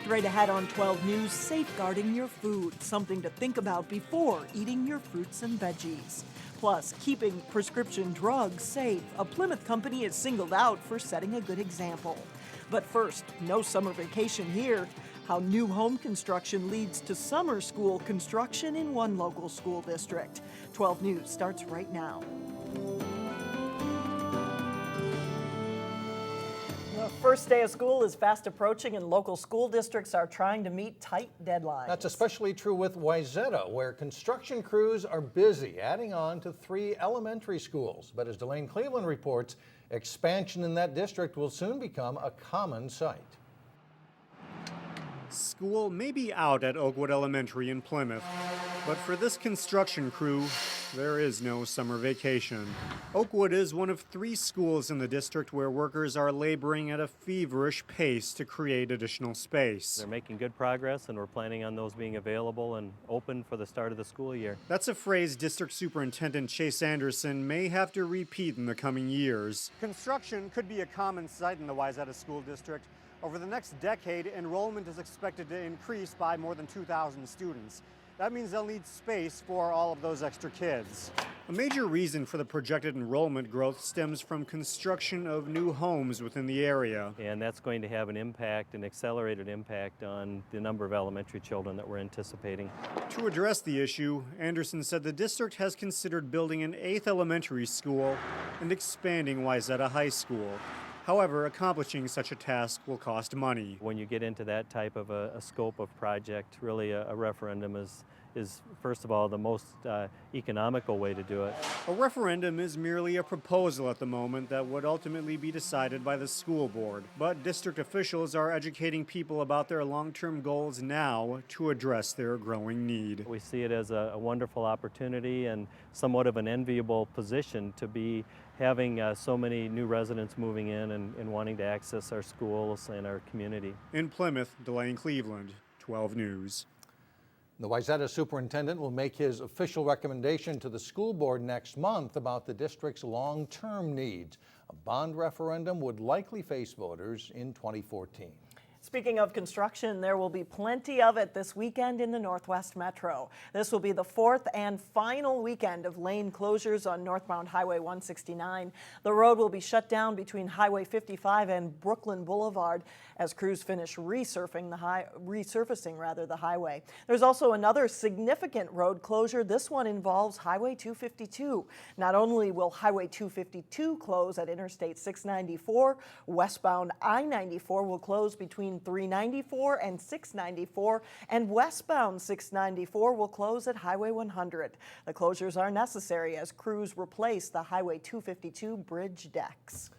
Straight ahead on 12 News, safeguarding your food, something to think about before eating your fruits and veggies. Plus, keeping prescription drugs safe. A Plymouth company is singled out for setting a good example. But first, no summer vacation here. How new home construction leads to summer school construction in one local school district. 12 News starts right now. The first day of school is fast approaching, and local school districts are trying to meet tight deadlines. That's especially true with Wayzata, where construction crews are busy adding on to 3 elementary schools. But as Delane Cleveland reports, expansion in that district will soon become a common sight. School may be out at Oakwood Elementary in Plymouth, but for this construction crew, there is no summer vacation. Oakwood is one of 3 schools in the district where workers are laboring at a feverish pace to create additional space. They're making good progress, and we're planning on those being available and open for the start of the school year. That's a phrase District Superintendent Chase Anderson may have to repeat in the coming years. Construction could be a common sight in the Wayzata School District. Over the next decade, enrollment is expected to increase by more than 2,000 students. That means they'll need space for all of those extra kids. A major reason for the projected enrollment growth stems from construction of new homes within the area. And that's going to have an impact, an accelerated impact on the number of elementary children that we're anticipating. To address the issue, Anderson said the district has considered building an 8th elementary school and expanding Wayzata High School. However, accomplishing such a task will cost money. When you get into that type of a scope of project, really a referendum is first of all the most economical way to do it. A referendum is merely a proposal at the moment that would ultimately be decided by the school board. But district officials are educating people about their long-term goals now to address their growing need. We see it as a wonderful opportunity and somewhat of an enviable position to be having so many new residents moving in and wanting to access our schools and our community. In Plymouth, Delane Cleveland, 12 News. The Wayzata superintendent will make his official recommendation to the school board next month about the district's long-term needs. A bond referendum would likely face voters in 2014. Speaking of construction, there will be plenty of it this weekend in the Northwest Metro. This will be the 4th and final weekend of lane closures on northbound Highway 169. The road will be shut down between Highway 55 and Brooklyn Boulevard as crews finish resurfacing the highway. There's also another significant road closure. This one involves Highway 252. Not only will Highway 252 close at Interstate 694, westbound I-94 will close between 394 and 694, and westbound 694 will close at Highway 100. The closures are necessary as crews replace the Highway 252 bridge decks.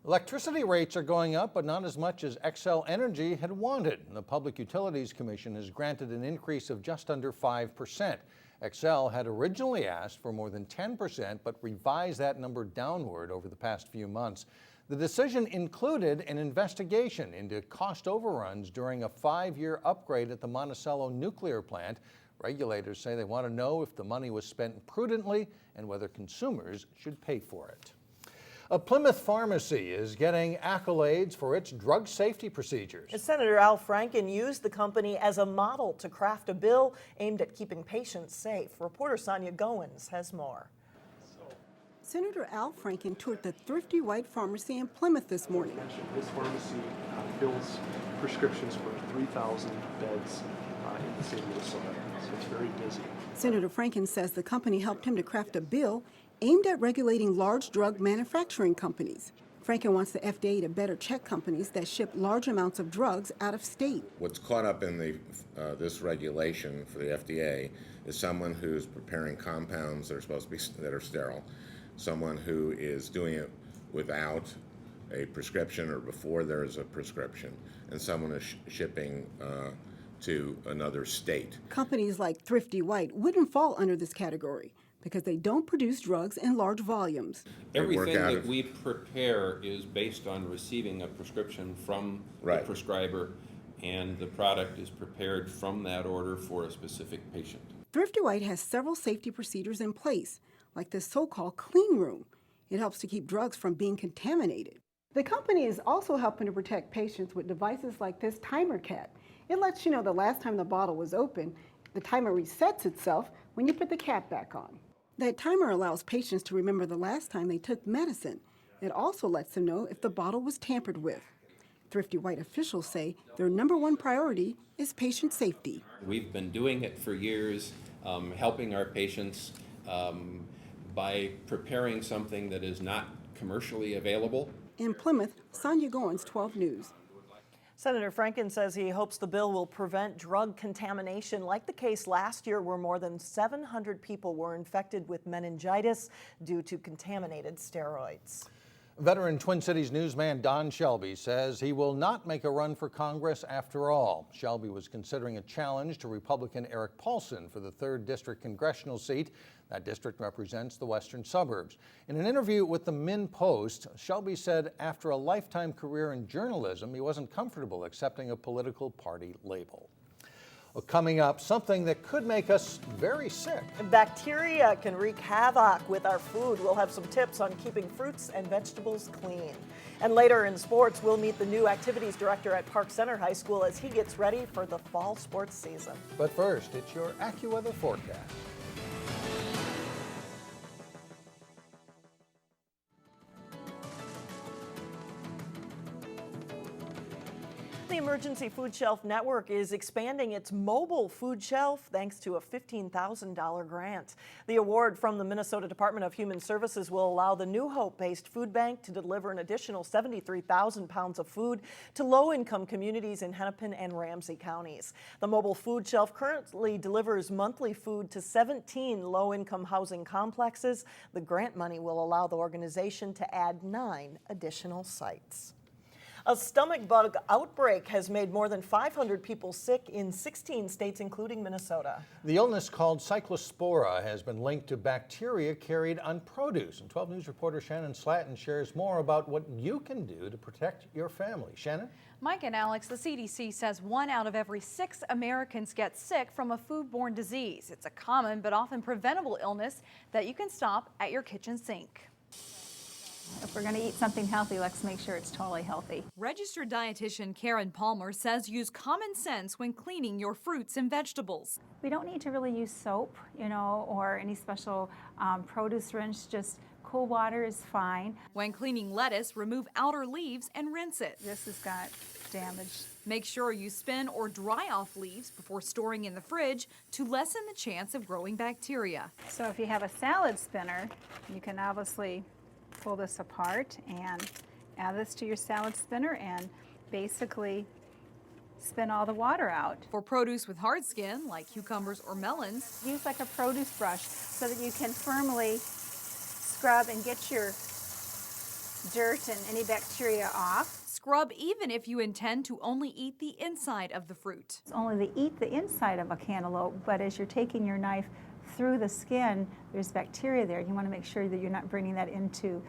Electricity rates are going up, but not as much as Xcel Energy had wanted. The Public Utilities Commission has granted an increase of just under 5%. Xcel had originally asked for more than 10%, but revised that number downward over the past few months. The decision included an investigation into cost overruns during a 5-year upgrade at the Monticello nuclear plant. Regulators say they want to know if the money was spent prudently and whether consumers should pay for it. A Plymouth pharmacy is getting accolades for its drug safety procedures. Senator Al Franken used the company as a model to craft a bill aimed at keeping patients safe. Reporter Sonia Goins has more. Senator Al Franken toured the Thrifty White Pharmacy in Plymouth this morning. This pharmacy fills prescriptions for 3,000 beds in the state of Minnesota, so it's very busy. Senator Franken says the company helped him to craft a bill aimed at regulating large drug manufacturing companies. Franken wants the FDA to better check companies that ship large amounts of drugs out of state. What's caught up in this regulation for the FDA is someone who's preparing compounds that are supposed to be that are sterile, someone who is doing it without a prescription or before there is a prescription, and someone is shipping to another state. Companies like Thrifty White wouldn't fall under this category because they don't produce drugs in large volumes. Everything that we prepare is based on receiving a prescription from the prescriber, and the product is prepared from that order for a specific patient. Thrifty White has several safety procedures in place, like this so-called clean room. It helps to keep drugs from being contaminated. The company is also helping to protect patients with devices like this timer cap. It lets you know the last time the bottle was open. The timer resets itself when you put the cap back on. That timer allows patients to remember the last time they took medicine. It also lets them know if the bottle was tampered with. Thrifty White officials say their #1 priority is patient safety. We've been doing it for years, helping our patients by preparing something that is not commercially available. In Plymouth, Sonia Goins, 12 News. Senator Franken says he hopes the bill will prevent drug contamination like the case last year where more than 700 people were infected with meningitis due to contaminated steroids. Veteran Twin Cities newsman Don Shelby says he will not make a run for Congress after all. Shelby was considering a challenge to Republican Eric Paulson for the 3rd District congressional seat. That district represents the western suburbs. In an interview with the Min-Post, Shelby said after a lifetime career in journalism, he wasn't comfortable accepting a political party label. Well, coming up, something that could make us very sick. Bacteria can wreak havoc with our food. We'll have some tips on keeping fruits and vegetables clean. And later in sports, we'll meet the new activities director at Park Center High School as he gets ready for the fall sports season. But first, it's your AccuWeather forecast. The Emergency Food Shelf Network is expanding its mobile food shelf thanks to a $15,000 grant. The award from the Minnesota Department of Human Services will allow the New Hope-based food bank to deliver an additional 73,000 pounds of food to low-income communities in Hennepin and Ramsey counties. The mobile food shelf currently delivers monthly food to 17 low-income housing complexes. The grant money will allow the organization to add 9 additional sites. A stomach bug outbreak has made more than 500 people sick in 16 states, including Minnesota. The illness called cyclospora has been linked to bacteria carried on produce. And 12 News reporter Shannon Slatton shares more about what you can do to protect your family. Shannon? Mike and Alex, the CDC says 1 out of every 6 Americans get sick from a food-borne disease. It's a common but often preventable illness that you can stop at your kitchen sink. If we're going to eat something healthy, let's make sure it's totally healthy. Registered dietitian Karen Palmer says use common sense when cleaning your fruits and vegetables. We don't need to really use soap, or any special produce rinse. Just cool water is fine. When cleaning lettuce, remove outer leaves and rinse it. This has got damage. Make sure you spin or dry off leaves before storing in the fridge to lessen the chance of growing bacteria. So if you have a salad spinner, you can obviously pull this apart and add this to your salad spinner and basically spin all the water out. For produce with hard skin, like cucumbers or melons, use like a produce brush so that you can firmly scrub and get your dirt and any bacteria off. Scrub even if you intend to only eat the inside of the fruit. It's only to eat the inside of a cantaloupe, but as you're taking your knife through the skin, there's bacteria there. You want to make sure that you're not bringing that into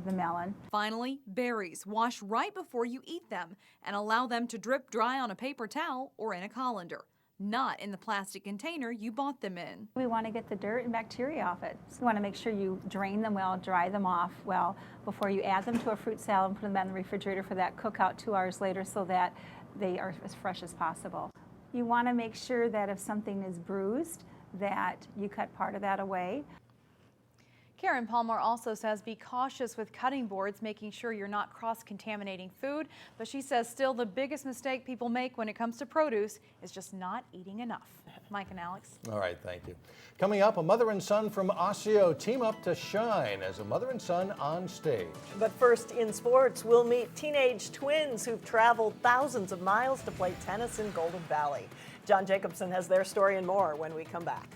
the melon. Finally, berries. Wash right before you eat them and allow them to drip dry on a paper towel or in a colander, not in the plastic container you bought them in. We want to get the dirt and bacteria off it. So you want to make sure you drain them well, dry them off well before you add them to a fruit salad and put them in the refrigerator for that cookout 2 hours later so that they are as fresh as possible. You want to make sure that if something is bruised, that you cut part of that away. Karen Palmer also says be cautious with cutting boards, making sure you're not cross-contaminating food. But she says still the biggest mistake people make when it comes to produce is just not eating enough. Mike and Alex. All right, thank you. Coming up, a mother and son from Osseo team up to shine as a mother and son on stage. But first, in sports, we'll meet teenage twins who've traveled thousands of miles to play tennis in Golden Valley. John Jacobson has their story and more when we come back.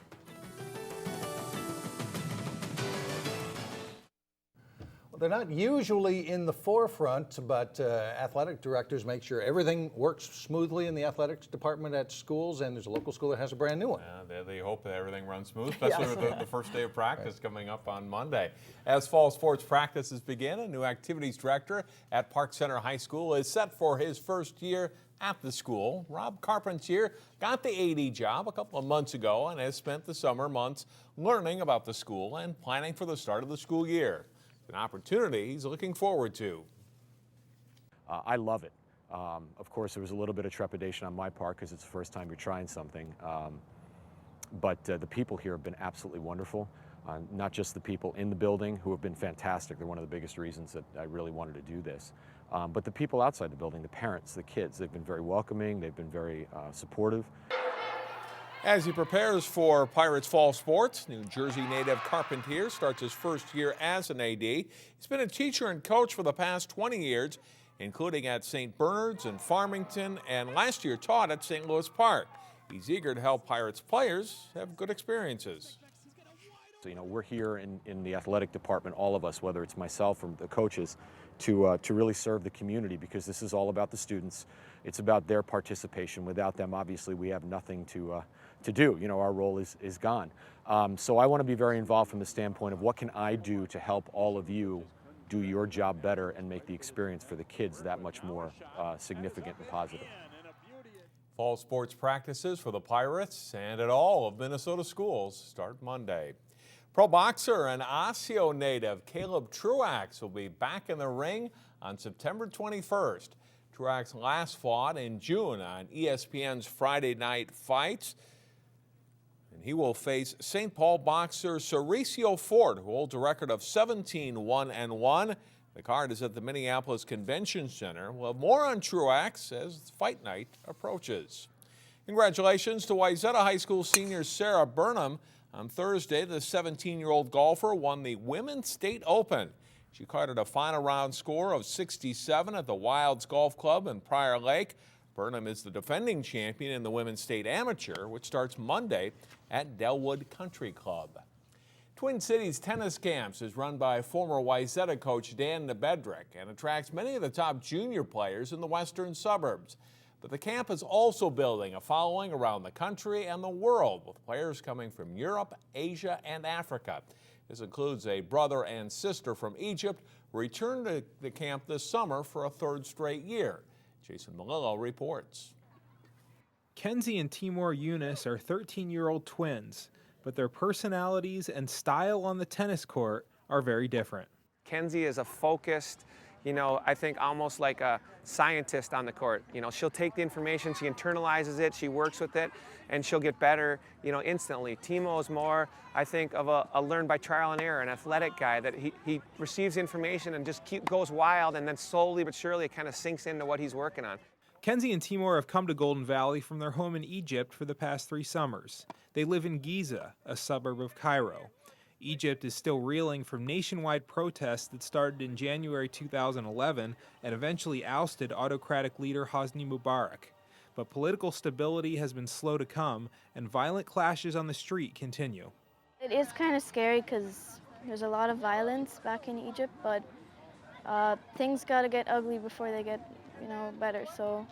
They're not usually in the forefront, but athletic directors make sure everything works smoothly in the athletics department at schools, and there's a local school that has a brand new one. They hope that everything runs smooth, especially with the first day of practice coming up on Monday. As fall sports practices begin, a new activities director at Park Center High School is set for his first year at the school. Rob Carpentier got the AD job a couple of months ago and has spent the summer months learning about the school and planning for the start of the school year. An opportunity he's looking forward to. I love it. Of course, there was a little bit of trepidation on my part because it's the first time you're trying something. But the people here have been absolutely wonderful. Not just the people in the building who have been fantastic. They're one of the biggest reasons that I really wanted to do this. But the people outside the building, the parents, the kids, they've been very welcoming. They've been very supportive. As he prepares for Pirates fall sports, New Jersey native Carpentier starts his first year as an AD. He's been a teacher and coach for the past 20 years, including at St. Bernard's and Farmington, and last year taught at St. Louis Park. He's eager to help Pirates players have good experiences. So, we're here in the athletic department, all of us, whether it's myself or the coaches, to really serve the community, because this is all about the students. It's about their participation. Without them, obviously, we have nothing to do. Our role is gone. So I want to be very involved from the standpoint of what can I do to help all of you do your job better and make the experience for the kids that much more significant and positive. Fall sports practices for the Pirates and at all of Minnesota schools start Monday. Pro boxer and Osseo native Caleb Truax will be back in the ring on September 21st. Truax last fought in June on ESPN's Friday Night Fights. And he will face St. Paul boxer Cericio Ford, who holds a record of 17-1-1. The card is at the Minneapolis Convention Center. We'll have more on Truax as fight night approaches. Congratulations to Wayzata High School senior Sarah Burnham. On Thursday, the 17-year-old golfer won the Women's State Open. She carded a final round score of 67 at the Wilds Golf Club in Prior Lake. Burnham is the defending champion in the Women's State Amateur, which starts Monday at Delwood Country Club. Twin Cities Tennis Camps is run by former Wayzata coach Dan Nebedrick and attracts many of the top junior players in the western suburbs. But the camp is also building a following around the country and the world, with players coming from Europe, Asia, and Africa. This includes a brother and sister from Egypt who returned to the camp this summer for a third straight year. Jason Malillo reports. Kenzie and Timur Yunus are 13-year-old twins, but their personalities and style on the tennis court are very different. Kenzie is a focused, I think almost like a scientist on the court. She'll take the information, she internalizes it, she works with it, and she'll get better, instantly. Timo is more, I think, of a learn by trial and error, an athletic guy that he receives information and just goes wild, and then slowly but surely it kind of sinks into what he's working on. Kenzie and Timur have come to Golden Valley from their home in Egypt for the past 3 summers. They live in Giza, a suburb of Cairo. Egypt is still reeling from nationwide protests that started in January 2011 and eventually ousted autocratic leader Hosni Mubarak. But political stability has been slow to come, and violent clashes on the street continue. It is kind of scary because there's a lot of violence back in Egypt, but things got to get ugly before they get, better. So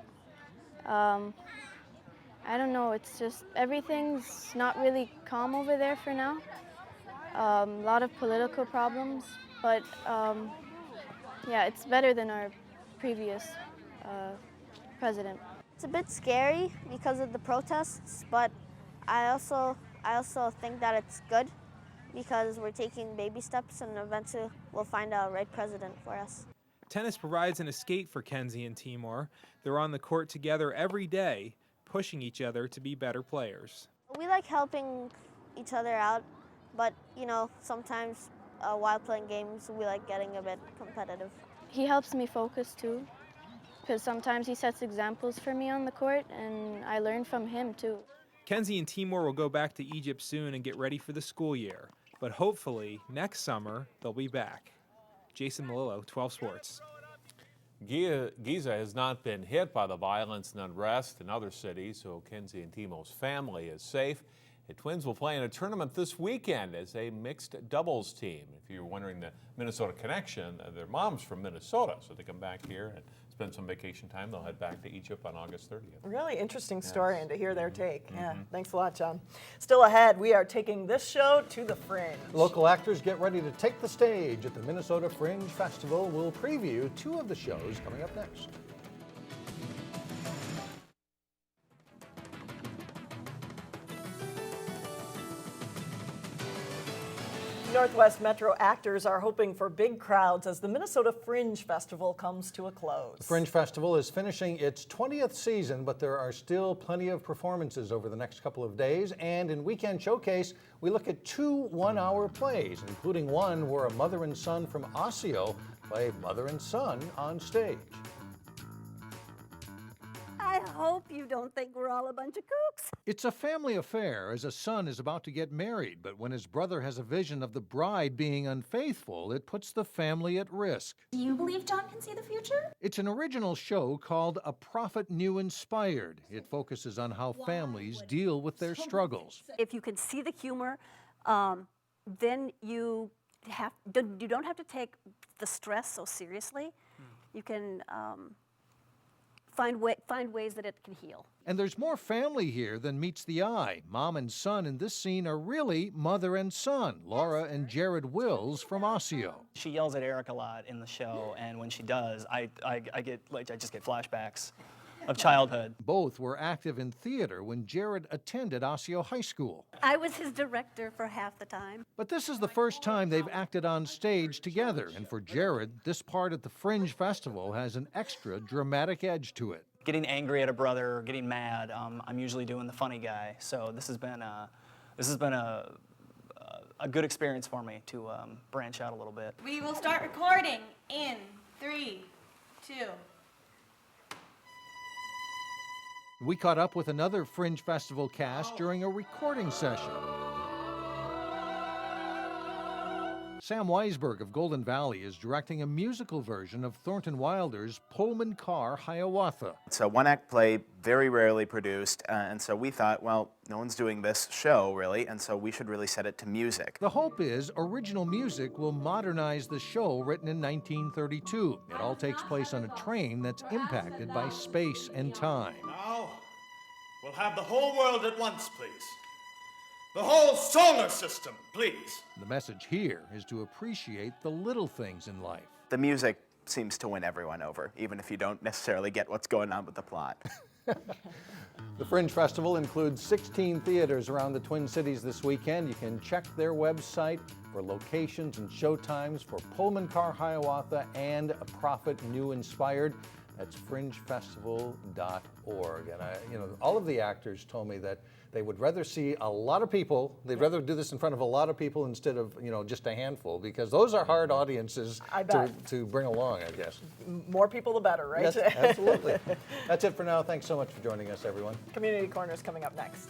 I don't know, it's just everything's not really calm over there for now. A lot of political problems, but yeah, it's better than our previous president. It's a bit scary because of the protests, but I also think that it's good because we're taking baby steps and eventually we'll find a right president for us. Tennis provides an escape for Kenzie and Timur. They're on the court together every day, pushing each other to be better players. We like helping each other out, but sometimes while playing games, we like getting a bit competitive. He helps me focus too, because sometimes he sets examples for me on the court, and I learn from him too. Kenzie and Timur will go back to Egypt soon and get ready for the school year, but hopefully next summer they'll be back. Jason Malillo, 12 Sports. Giza has not been hit by the violence and unrest in other cities, so Kenzie and Timo's family is safe. The Twins will play in a tournament this weekend as a mixed doubles team. If you're wondering the Minnesota connection, their mom's from Minnesota, so they come back here and spend some vacation time. They'll head back to Egypt on August 30th. Really interesting story, and to hear their take. Yeah, thanks a lot, John. Still ahead, we are taking this show to the Fringe. Local actors get ready to take the stage at the Minnesota Fringe Festival. We'll preview 2 of the shows coming up next. Northwest Metro actors are hoping for big crowds as the Minnesota Fringe Festival comes to a close. The Fringe Festival is finishing its 20th season, but there are still plenty of performances over the next couple of days. And in Weekend Showcase, we look at 2 one-hour plays, including one where a mother and son from Osseo play mother and son on stage. I hope you don't think we're all a bunch of kooks. It's a family affair as a son is about to get married, but when his brother has a vision of the bride being unfaithful, it puts the family at risk. Do you believe John can see the future? It's an original show called A Prophet New Inspired. It focuses on how families deal with their struggles. If you can see the humor, then you don't have to take the stress so seriously. You can find ways that it can heal. And there's more family here than meets the eye. Mom and son in this scene are really mother and son, Laura and Jared Wills from Osseo. She yells at Eric a lot in the show, and when she does, I just get flashbacks of childhood. Both were active in theater when Jared attended Osseo High School. I was his director for half the time. But this is the first time they've acted on stage together, and for Jared, this part at the Fringe Festival has an extra dramatic edge to it. Getting angry at a brother or getting mad, I'm usually doing the funny guy, so this has been a good experience for me to branch out a little bit. We will start recording in 3, 2. We caught up with another Fringe Festival cast during a recording session. Sam Weisberg of Golden Valley is directing a musical version of Thornton Wilder's Pullman Car Hiawatha. It's a one-act play, very rarely produced, and so we thought, well, no one's doing this show, really, and so we should really set it to music. The hope is original music will modernize the show written in 1932. It all takes place on a train that's impacted by space and time. Now, we'll have the whole world at once, please. The whole solar system, please. The message here is to appreciate the little things in life. The music seems to win everyone over, even if you don't necessarily get what's going on with the plot. The Fringe Festival includes 16 theaters around the Twin Cities this weekend. You can check their website for locations and showtimes for Pullman Car Hiawatha and A Prophet New Inspired. That's fringefestival.org. And all of the actors told me that they would rather see a lot of people. They'd rather do this in front of a lot of people instead of just a handful, because those are hard audiences to bring along, I guess. More people the better, right? Yes, absolutely. That's it for now. Thanks so much for joining us, everyone. Community Corner is coming up next.